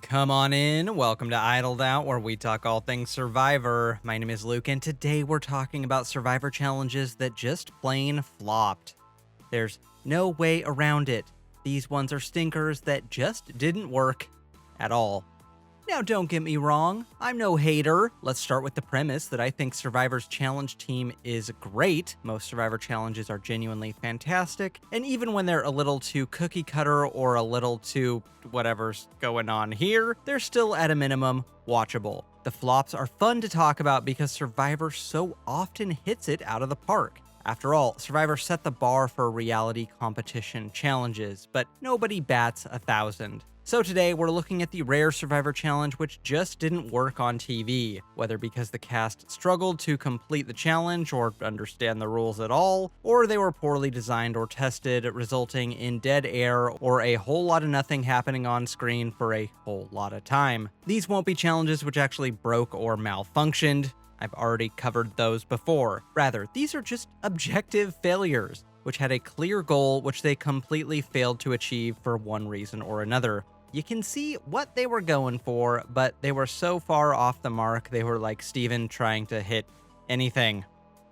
Come on in. Welcome to Idled Out, where we talk all things Survivor. My name is Luke, and today we're talking about Survivor challenges that just plain flopped. There's no way around it. These ones are stinkers that just didn't work at all. Now, don't get me wrong, I'm no hater. Let's start with the premise that I think Survivor's challenge team is great. Most Survivor challenges are genuinely fantastic, and even when they're a little too cookie cutter or a little too whatever's going on here, they're still at a minimum watchable. The flops are fun to talk about because Survivor so often hits it out of the park. After all, Survivor set the bar for reality competition challenges, but nobody bats 1,000. So today, we're looking at the rare Survivor challenge which just didn't work on TV, whether because the cast struggled to complete the challenge or understand the rules at all, or they were poorly designed or tested, resulting in dead air or a whole lot of nothing happening on screen for a whole lot of time. These won't be challenges which actually broke or malfunctioned. I've already covered those before. Rather, these are just objective failures, which had a clear goal which they completely failed to achieve for one reason or another. You can see what they were going for, but they were so far off the mark, they were like Steven trying to hit anything.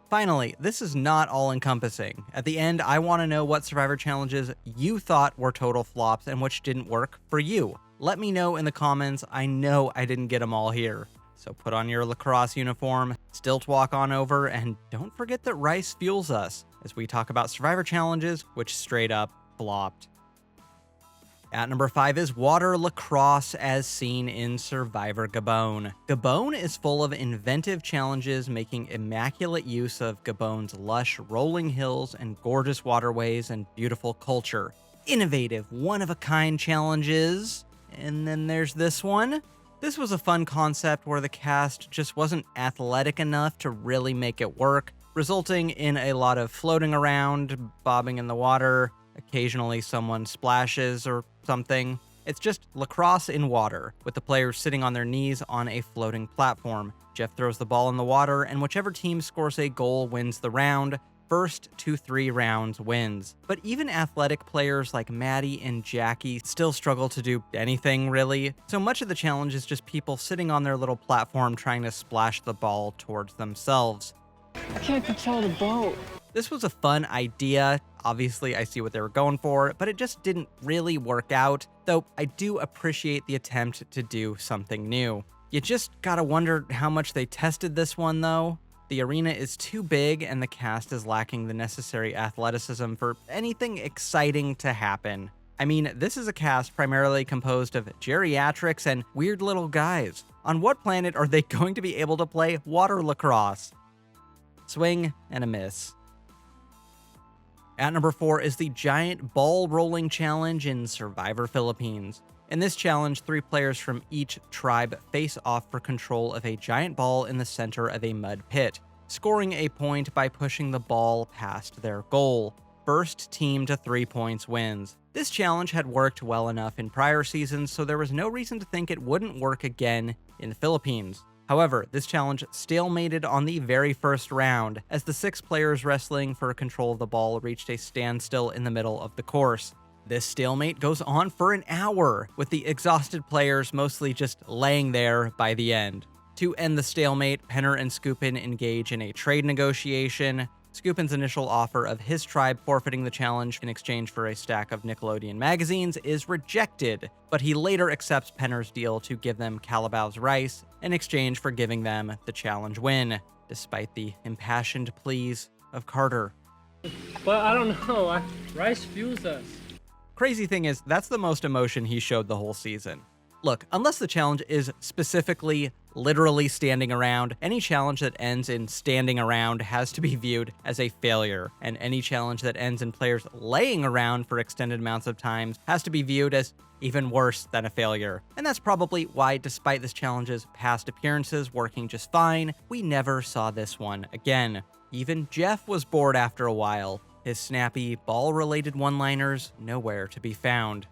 Finally, this is not all-encompassing. At the end, I want to know what Survivor challenges you thought were total flops and which didn't work for you. Let me know in the comments. I know I didn't get them all here. So put on your lacrosse uniform, stilt walk on over, and don't forget that rice fuels us as we talk about Survivor challenges which straight up flopped. At number 5 is water lacrosse as seen in Survivor Gabon. Gabon is full of inventive challenges making immaculate use of Gabon's lush rolling hills and gorgeous waterways and beautiful culture. Innovative, one-of-a-kind challenges. And then there's this one. This was a fun concept where the cast just wasn't athletic enough to really make it work, resulting in a lot of floating around, bobbing in the water. Occasionally someone splashes or something. It's just lacrosse in water, with the players sitting on their knees on a floating platform. Jeff throws the ball in the water, and whichever team scores a goal wins the round. First to 3 rounds wins. But even athletic players like Maddie and Jackie still struggle to do anything, really. So much of the challenge is just people sitting on their little platform trying to splash the ball towards themselves. I can't control the boat. This was a fun idea. Obviously, I see what they were going for, but it just didn't really work out, though I do appreciate the attempt to do something new. You just gotta wonder how much they tested this one, though. The arena is too big, and the cast is lacking the necessary athleticism for anything exciting to happen. I mean, this is a cast primarily composed of geriatrics and weird little guys. On what planet are they going to be able to play water lacrosse? Swing and a miss. At number 4 is the Giant Ball Rolling Challenge in Survivor Philippines. In this challenge, 3 players from each tribe face off for control of a giant ball in the center of a mud pit, scoring a point by pushing the ball past their goal. First team to 3 points wins. This challenge had worked well enough in prior seasons, so there was no reason to think it wouldn't work again in the Philippines. However, this challenge stalemated on the very first round, as the 6 players wrestling for control of the ball reached a standstill in the middle of the course. This stalemate goes on for an hour, with the exhausted players mostly just laying there by the end. To end the stalemate, Penner and Skupin engage in a trade negotiation. Skupin's initial offer of his tribe forfeiting the challenge in exchange for a stack of Nickelodeon magazines is rejected, but he later accepts Penner's deal to give them Calabao's rice in exchange for giving them the challenge win, despite the impassioned pleas of Carter. But I don't know. Rice fuels us. Crazy thing is, that's the most emotion he showed the whole season. Look, unless the challenge is specifically literally standing around, any challenge that ends in standing around has to be viewed as a failure, and any challenge that ends in players laying around for extended amounts of time has to be viewed as even worse than a failure. And that's probably why, despite this challenge's past appearances working just fine, we never saw this one again. Even Jeff was bored after a while. His snappy, ball-related one-liners nowhere to be found.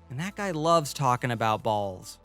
And that guy loves talking about balls.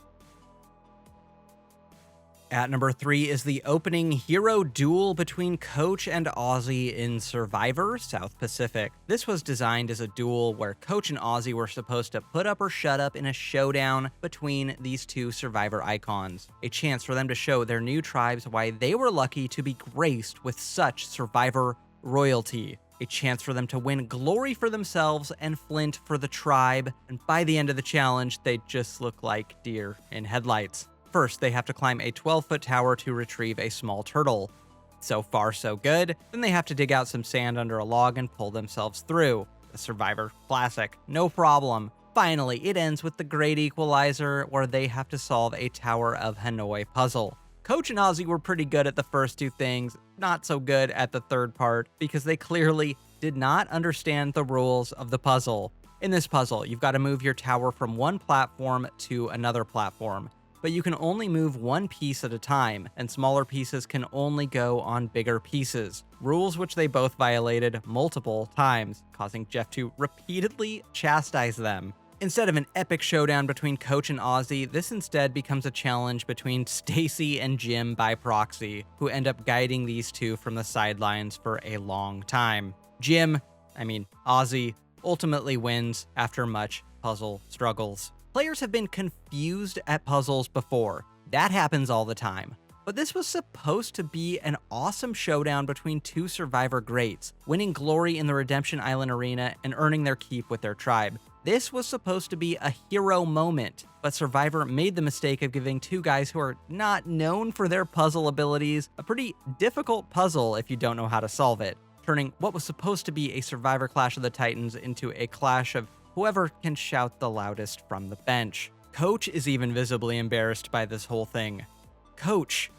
At number 3 is the opening hero duel between Coach and Ozzy in Survivor South Pacific. This was designed as a duel where Coach and Ozzy were supposed to put up or shut up in a showdown between these two Survivor icons. A chance for them to show their new tribes why they were lucky to be graced with such Survivor royalty. A chance for them to win glory for themselves and Flint for the tribe, and by the end of the challenge, they just look like deer in headlights. First, they have to climb a 12-foot tower to retrieve a small turtle. So far, so good. Then they have to dig out some sand under a log and pull themselves through. A Survivor classic, no problem. Finally, it ends with the Great Equalizer, where they have to solve a Tower of Hanoi puzzle. Coach and Ozzy were pretty good at the first two things, not so good at the third part, because they clearly did not understand the rules of the puzzle. In this puzzle, you've got to move your tower from one platform to another platform, but you can only move one piece at a time, and smaller pieces can only go on bigger pieces. Rules which they both violated multiple times, causing Jeff to repeatedly chastise them. Instead of an epic showdown between Coach and Ozzy, this instead becomes a challenge between Stacy and Jim by proxy, who end up guiding these two from the sidelines for a long time. Ozzy, ultimately wins after much puzzle struggles. Players have been confused at puzzles before. That happens all the time. But this was supposed to be an awesome showdown between two Survivor greats, winning glory in the Redemption Island arena and earning their keep with their tribe. This was supposed to be a hero moment, but Survivor made the mistake of giving two guys who are not known for their puzzle abilities a pretty difficult puzzle if you don't know how to solve it, turning what was supposed to be a Survivor Clash of the Titans into a clash of whoever can shout the loudest from the bench. Coach is even visibly embarrassed by this whole thing. Coach,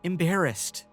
embarrassed.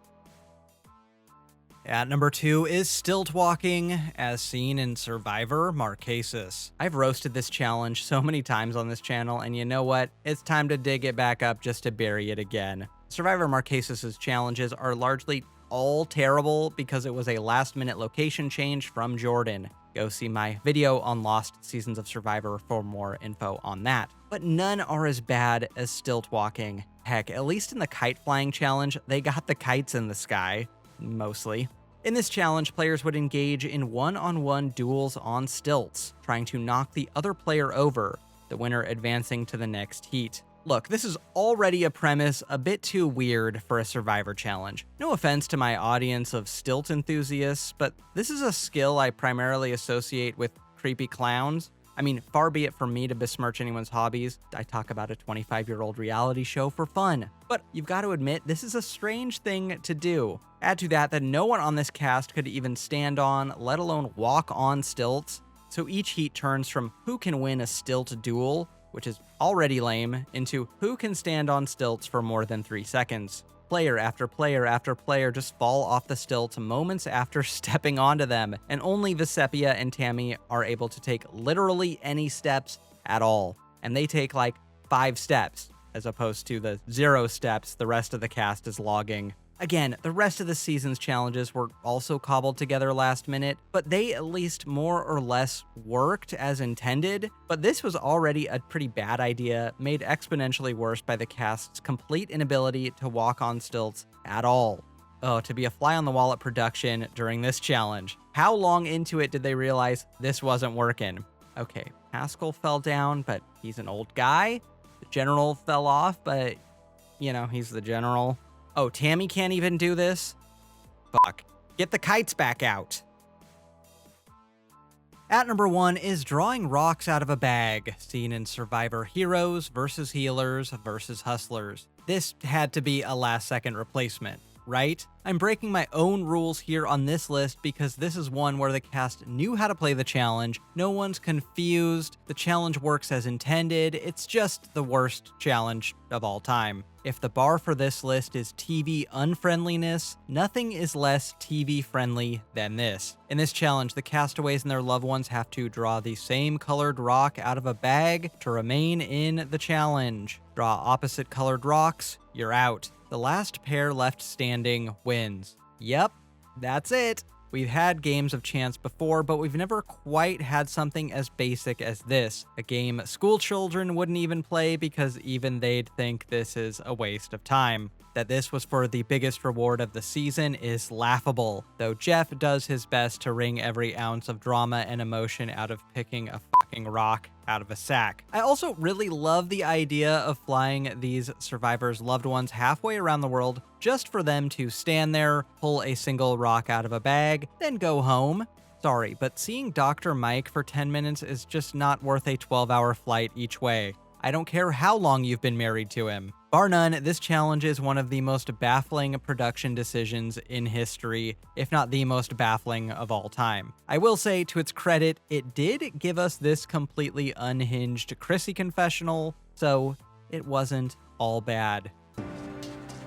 At number 2 is stilt walking, as seen in Survivor Marquesas. I've roasted this challenge so many times on this channel, and you know what? It's time to dig it back up just to bury it again. Survivor Marquesas' challenges are largely all terrible because it was a last-minute location change from Jordan. Go see my video on Lost Seasons of Survivor for more info on that. But none are as bad as stilt walking. Heck, at least in the kite flying challenge, they got the kites in the sky. Mostly. In this challenge, players would engage in one-on-one duels on stilts, trying to knock the other player over, the winner advancing to the next heat. Look, this is already a premise a bit too weird for a Survivor challenge. No offense to my audience of stilt enthusiasts, but this is a skill I primarily associate with creepy clowns. Far be it from me to besmirch anyone's hobbies. I talk about a 25-year-old reality show for fun. But you've got to admit, this is a strange thing to do. Add to that no one on this cast could even stand on, let alone walk on stilts. So each heat turns from who can win a stilt duel, which is already lame, into who can stand on stilts for more than 3 seconds. Player after player after player just fall off the stilts moments after stepping onto them, and only Vesepia and Tammy are able to take literally any steps at all. And they take like 5 steps, as opposed to the 0 steps the rest of the cast is logging. Again, the rest of the season's challenges were also cobbled together last minute, but they at least more or less worked as intended. But this was already a pretty bad idea, made exponentially worse by the cast's complete inability to walk on stilts at all. Oh, to be a fly on the wall at production during this challenge. How long into it did they realize this wasn't working? Okay, Haskell fell down, but he's an old guy. The general fell off, but, he's the general. Oh, Tammy can't even do this? Fuck. Get the kites back out. At number 1 is drawing rocks out of a bag, seen in Survivor Heroes versus Healers versus Hustlers. This had to be a last-second replacement, right? I'm breaking my own rules here on this list because this is one where the cast knew how to play the challenge, no one's confused, the challenge works as intended, it's just the worst challenge of all time. If the bar for this list is TV unfriendliness, nothing is less TV friendly than this. In this challenge, the castaways and their loved ones have to draw the same colored rock out of a bag to remain in the challenge. Draw opposite colored rocks, you're out. The last pair left standing wins. Yep, that's it. We've had games of chance before, but we've never quite had something as basic as this. A game school children wouldn't even play because even they'd think this is a waste of time. That this was for the biggest reward of the season is laughable, though Jeff does his best to wring every ounce of drama and emotion out of picking a fucking rock out of a sack. I also really love the idea of flying these survivors' loved ones halfway around the world just for them to stand there, pull a single rock out of a bag, then go home. Sorry, but seeing Dr. Mike for 10 minutes is just not worth a 12-hour flight each way. I don't care how long you've been married to him. Bar none, this challenge is one of the most baffling production decisions in history, if not the most baffling of all time. I will say, to its credit, it did give us this completely unhinged Chrissy confessional, so it wasn't all bad.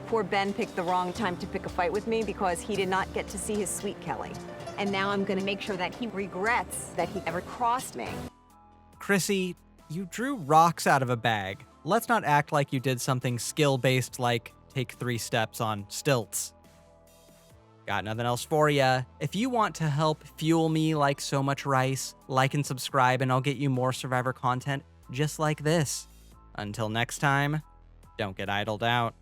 Poor Ben picked the wrong time to pick a fight with me because he did not get to see his sweet Kelly. And now I'm gonna make sure that he regrets that he ever crossed me. Chrissy, you drew rocks out of a bag. Let's not act like you did something skill-based like take 3 steps on stilts. Got nothing else for ya. If you want to help fuel me like so much rice, like and subscribe and I'll get you more Survivor content just like this. Until next time, don't get idled out.